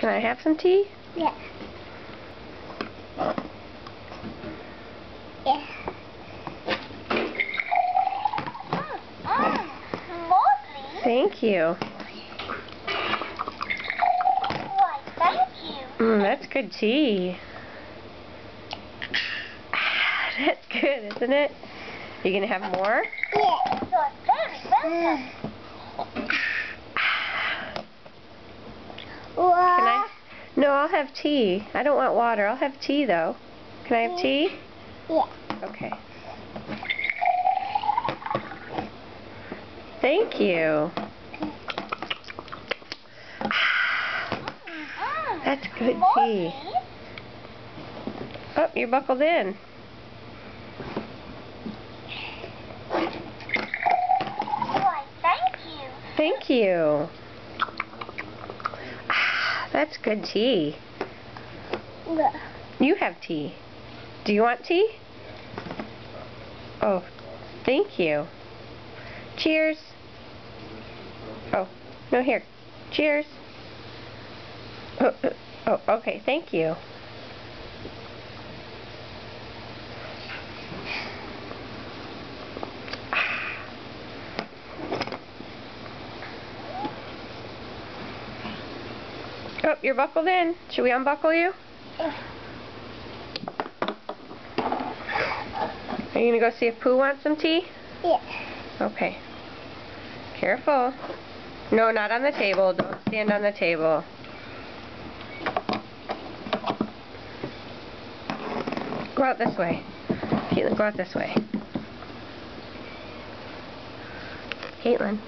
Can I have some tea? Yeah. Yeah. Lovely. Thank you. Why, thank you. That's good tea. That's good, isn't it? You gonna have more? Yeah. You're very welcome. Can I? No, I'll have tea. I don't want water. I'll have tea though. Can I have tea? Yeah. Okay. Thank you. That's good tea. Oh, you're buckled in. Why, thank you. Thank you. That's good tea. Yeah. You have tea. Do you want tea? Oh, thank you. Cheers. Oh, no, here. Cheers. Oh, okay, thank you. Oh, you're buckled in. Should we unbuckle you? Are you going to go see if Pooh wants some tea? Yeah. Okay. Careful. No, not on the table. Don't stand on the table. Go out this way. Caitlin, go out this way. Caitlin.